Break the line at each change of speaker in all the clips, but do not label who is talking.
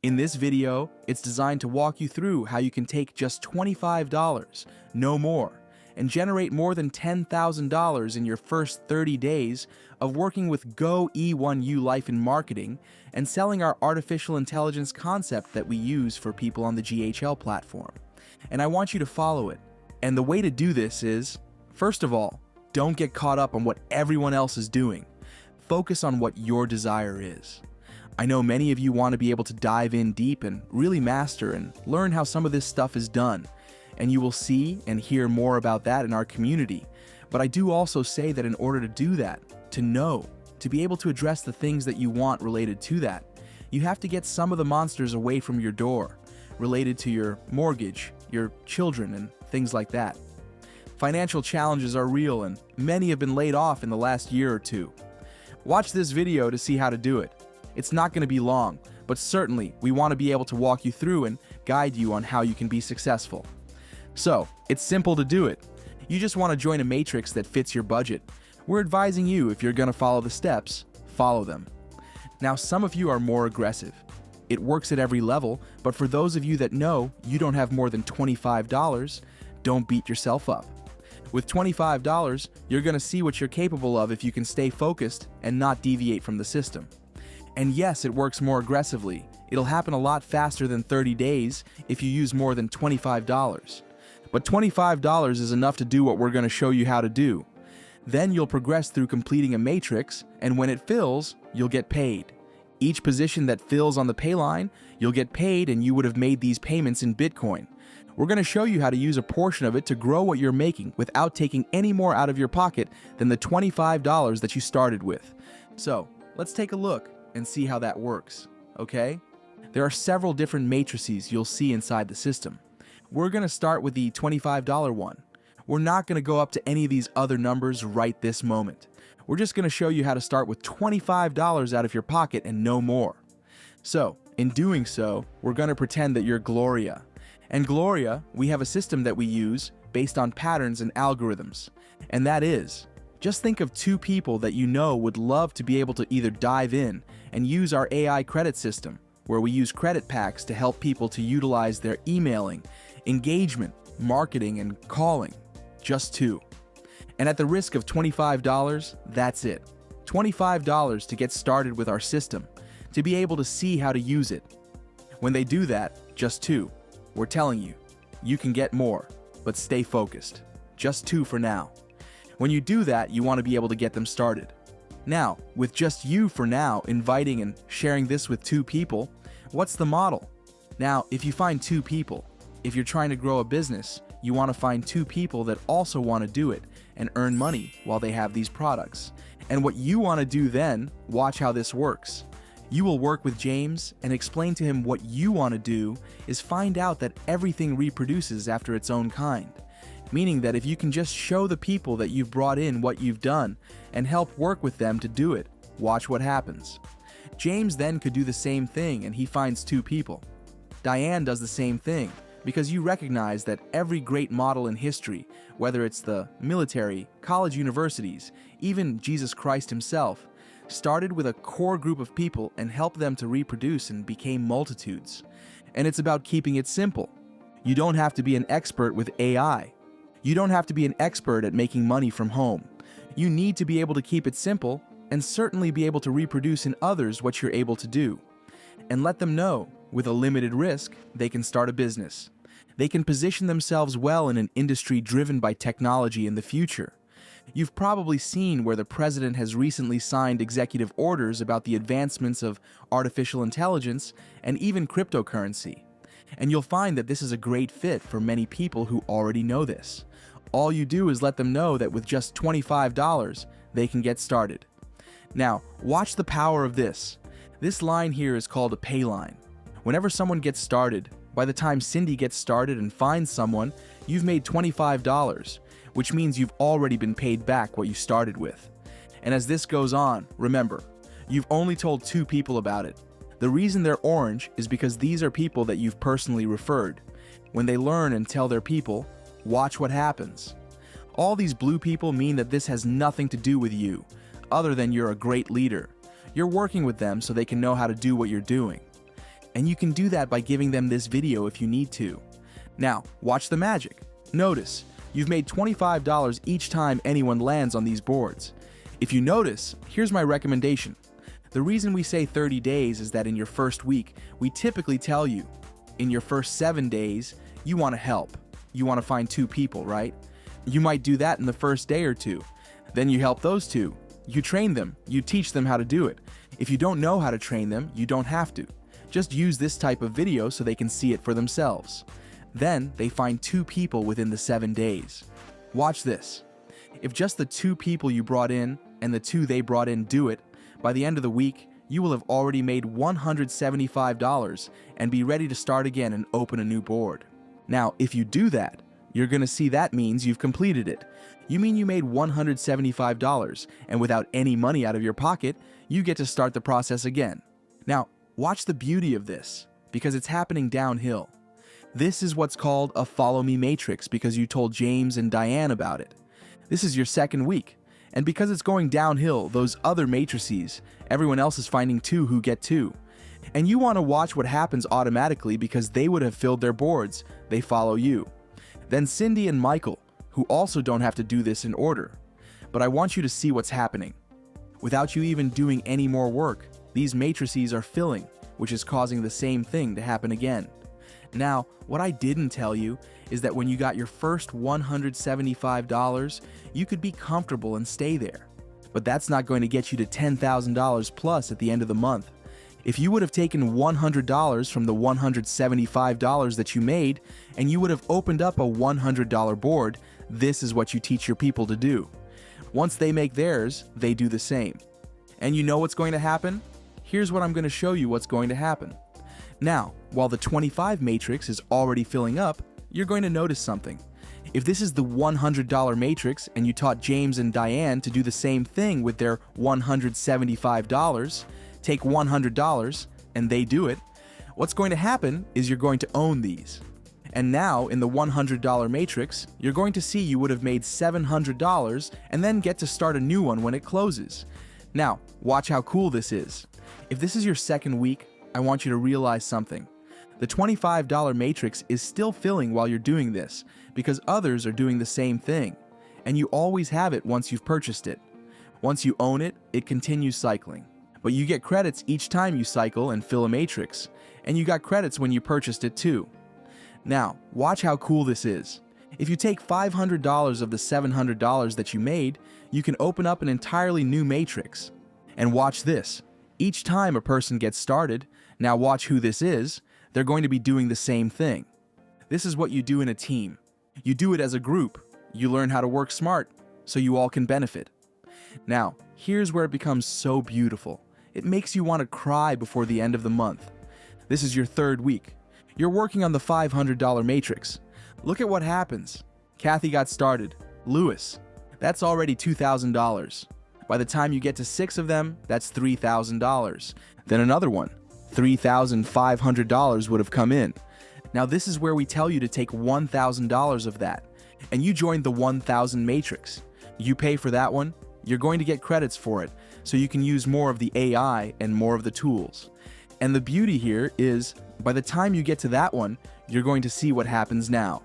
In this video, it's designed to walk you through how you can take just $25, no more, and generate more than $10,000 in your first 30 days of working with Go E1U Life in Marketing and selling our artificial intelligence concept that we use for people on the GHL platform. And I want you to follow it. And the way to do this is, first of all, don't get caught up on what everyone else is doing. Focus on what your desire is. I know many of you want to be able to dive in deep and really master and learn how some of this stuff is done. And you will see and hear more about that in our community. But I do also say that in order to do that, to know, to be able to address the things that you want related to that, you have to get some of the monsters away from your door, related to your mortgage, your children, and things like that. Financial challenges are real and many have been laid off in the last year or two. Watch this video to see how to do it. It's not going to be long, but certainly we want to be able to walk you through and guide you on how you can be successful. So, it's simple to do it. You just want to join a matrix that fits your budget. We're advising you, if you're going to follow the steps, follow them. Now, some of you are more aggressive. It works at every level, but for those of you that know you don't have more than $25, don't beat yourself up. With $25, you're going to see what you're capable of if you can stay focused and not deviate from the system. And yes, it works more aggressively. It'll happen a lot faster than 30 days if you use more than $25. But $25 is enough to do what we're going to show you how to do. Then you'll progress through completing a matrix, and when it fills, you'll get paid. Each position that fills on the pay line, you'll get paid, and you would have made these payments in Bitcoin. We're going to show you how to use a portion of it to grow what you're making without taking any more out of your pocket than the $25 that you started with. So, let's take a look and see how that works, okay? There are several different matrices you'll see inside the system. We're going to start with the $25 one. We're not going to go up to any of these other numbers right this moment. We're just going to show you how to start with $25 out of your pocket and no more. So, in doing so, we're going to pretend that you're Gloria. And Gloria, we have a system that we use based on patterns and algorithms. And that is, just think of two people that you know would love to be able to either dive in and use our AI credit system, where we use credit packs to help people to utilize their emailing, engagement, marketing, and calling. Just two. And at the risk of $25, that's it. $25 to get started with our system, to be able to see how to use it. When they do that, just two. We're telling you, you can get more, but stay focused. Just two for now. When you do that, you want to be able to get them started. Now, with just you for now inviting and sharing this with two people, what's the model? Now, if you find two people, if you're trying to grow a business, you want to find two people that also want to do it and earn money while they have these products. And what you want to do then, watch how this works. You will work with James and explain to him what you want to do is find out that everything reproduces after its own kind. Meaning that if you can just show the people that you've brought in what you've done and help work with them to do it, watch what happens. James then could do the same thing and he finds two people. Diane does the same thing because you recognize that every great model in history, whether it's the military, college universities, even Jesus Christ himself, started with a core group of people and helped them to reproduce and became multitudes. And it's about keeping it simple. You don't have to be an expert with AI. You don't have to be an expert at making money from home. You need to be able to keep it simple and certainly be able to reproduce in others what you're able to do. And let them know, with a limited risk, they can start a business. They can position themselves well in an industry driven by technology in the future. You've probably seen where the president has recently signed executive orders about the advancements of artificial intelligence and even cryptocurrency. And you'll find that this is a great fit for many people who already know this. All you do is let them know that with just $25, they can get started. Now, watch the power of this. This line here is called a pay line. Whenever someone gets started, by the time Cindy gets started and finds someone, you've made $25, which means you've already been paid back what you started with. And as this goes on, remember, you've only told two people about it. The reason they're orange is because these are people that you've personally referred. When they learn and tell their people, watch what happens. All these blue people mean that this has nothing to do with you, other than you're a great leader. You're working with them so they can know how to do what you're doing. And you can do that by giving them this video if you need to. Now, watch the magic. Notice, you've made $25 each time anyone lands on these boards. If you notice, here's my recommendation. The reason we say 30 days is that in your first week, we typically tell you, in your first 7 days, you want to help. You want to find 2 people, right? You might do that in the first day or 2. Then you help those 2. You train them. You teach them how to do it. If you don't know how to train them, you don't have to. Just use this type of video so they can see it for themselves. Then they find 2 people within the 7 days. Watch this. If just the 2 people you brought in and the 2 they brought in do it, by the end of the week, you will have already made $175 and be ready to start again and open a new board. Now, if you do that, you're going to see that means you've completed it. You mean you made $175, and without any money out of your pocket, you get to start the process again. Now, watch the beauty of this, because it's happening downhill. This is what's called a follow me matrix because you told James and Diane about it. This is your second week, and because it's going downhill, those other matrices, everyone else is finding 2 who get 2. And you want to watch what happens automatically because they would have filled their boards, they follow you. Then Cindy and Michael, who also don't have to do this in order. But I want you to see what's happening. Without you even doing any more work, these matrices are filling, which is causing the same thing to happen again. Now, what I didn't tell you is that when you got your first $175, you could be comfortable and stay there. But that's not going to get you to $10,000 plus at the end of the month. If you would have taken $100 from the $175 that you made, and you would have opened up a $100 board, this is what you teach your people to do. Once they make theirs, they do the same. And you know what's going to happen? Here's what I'm going to show you what's going to happen. Now, while the 25 matrix is already filling up, you're going to notice something. If this is the $100 matrix and you taught James and Diane to do the same thing with their $175, take $100 and they do it, what's going to happen is you're going to own these. And now in the $100 matrix, you're going to see you would have made $700 and then get to start a new one when it closes. Now, watch how cool this is. If this is your second week, I want you to realize something. The $25 matrix is still filling while you're doing this because others are doing the same thing, and you always have it once you've purchased it. Once you own it, it continues cycling. But you get credits each time you cycle and fill a matrix, and you got credits when you purchased it too. Now, watch how cool this is. If you take $500 of the $700 that you made, you can open up an entirely new matrix. And watch this. Each time a person gets started, now watch who this is, they're going to be doing the same thing. This is what you do in a team. You do it as a group. You learn how to work smart, so you all can benefit. Now, here's where it becomes so beautiful. It makes you want to cry before the end of the month. This is your third week. You're working on the $500 matrix. Look at what happens. Kathy got started. Lewis. That's already $2,000. By the time you get to 6 of them, that's $3,000. Then another one. $3,500 would have come in. Now this is where we tell you to take $1,000 of that, and you join the 1,000 matrix. You pay for that one, you're going to get credits for it, so you can use more of the AI and more of the tools. And the beauty here is, by the time you get to that one, you're going to see what happens now.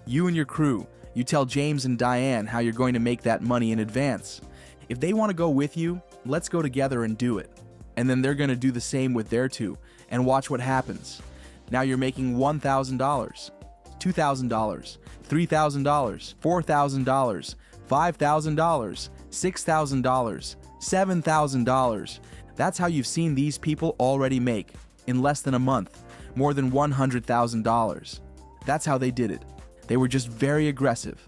You and your crew, you tell James and Diane how you're going to make that money in advance. If they want to go with you, let's go together and do it. And then they're going to do the same with their 2, and watch what happens. Now you're making $1,000, $2,000, $3,000, $4,000, $5,000, $6,000, $7,000. That's how you've seen these people already make, in less than a month, more than $100,000. That's how they did it. They were just very aggressive.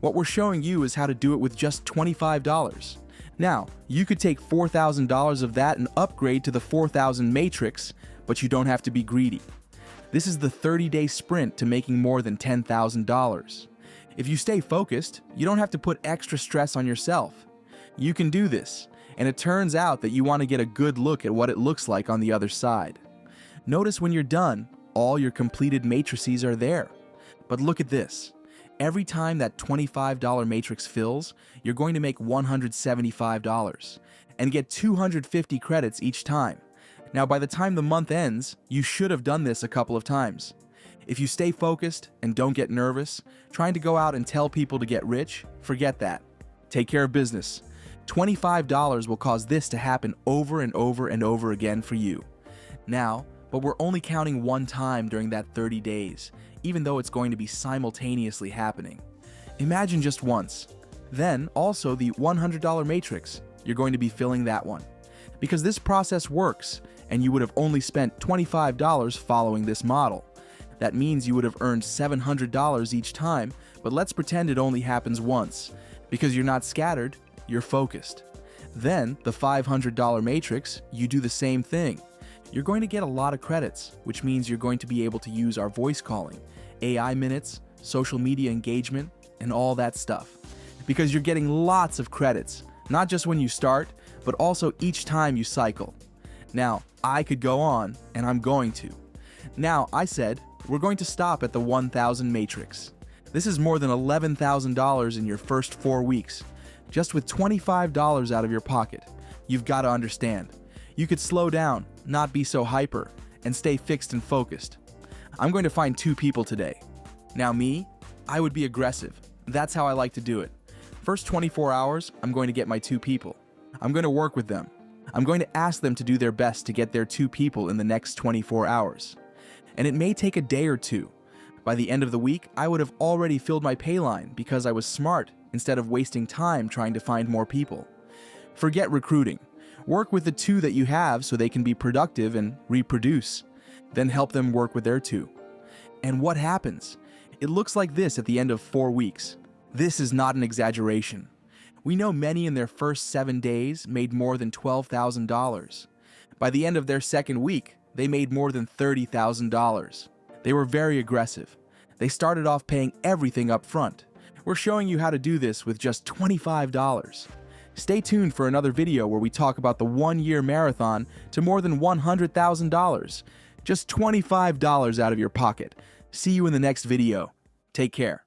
What we're showing you is how to do it with just $25. Now, you could take $4,000 of that and upgrade to the 4,000 matrix, but you don't have to be greedy. This is the 30-day sprint to making more than $10,000. If you stay focused, you don't have to put extra stress on yourself. You can do this, and it turns out that you want to get a good look at what it looks like on the other side. Notice when you're done, all your completed matrices are there. But look at this. Every time that $25 matrix fills, you're going to make $175 and get 250 credits each time. Now, by the time the month ends, you should have done this a couple of times. If you stay focused and don't get nervous, trying to go out and tell people to get rich, forget that. Take care of business. $25 will cause this to happen over and over and over again for you. Now, but we're only counting one time during that 30 days, even though it's going to be simultaneously happening. Imagine just once. Then, also the $100 matrix, you're going to be filling that one. Because this process works, and you would have only spent $25 following this model. That means you would have earned $700 each time, but let's pretend it only happens once. Because you're not scattered, you're focused. Then, the $500 matrix, you do the same thing. You're going to get a lot of credits, which means you're going to be able to use our voice calling, AI minutes, social media engagement, and all that stuff. Because you're getting lots of credits, not just when you start, but also each time you cycle. Now, I could go on, and I'm going to. Now, I said, we're going to stop at the 1,000 matrix. This is more than $11,000 in your first 4 weeks, just with $25 out of your pocket. You've got to understand. You could slow down, not be so hyper, and stay fixed and focused. I'm going to find 2 people today. Now me, I would be aggressive. That's how I like to do it. First 24 hours, I'm going to get my 2 people. I'm going to work with them. I'm going to ask them to do their best to get their 2 people in the next 24 hours. And it may take a day or 2. By the end of the week, I would have already filled my pay line because I was smart instead of wasting time trying to find more people. Forget recruiting. Work with the 2 that you have so they can be productive and reproduce. Then help them work with their 2. And what happens? It looks like this at the end of 4 weeks. This is not an exaggeration. We know many in their first 7 days made more than $12,000. By the end of their second week, they made more than $30,000. They were very aggressive. They started off paying everything up front. We're showing you how to do this with just $25. Stay tuned for another video where we talk about the 1-year marathon to more than $100,000. Just $25 out of your pocket. See you in the next video. Take care.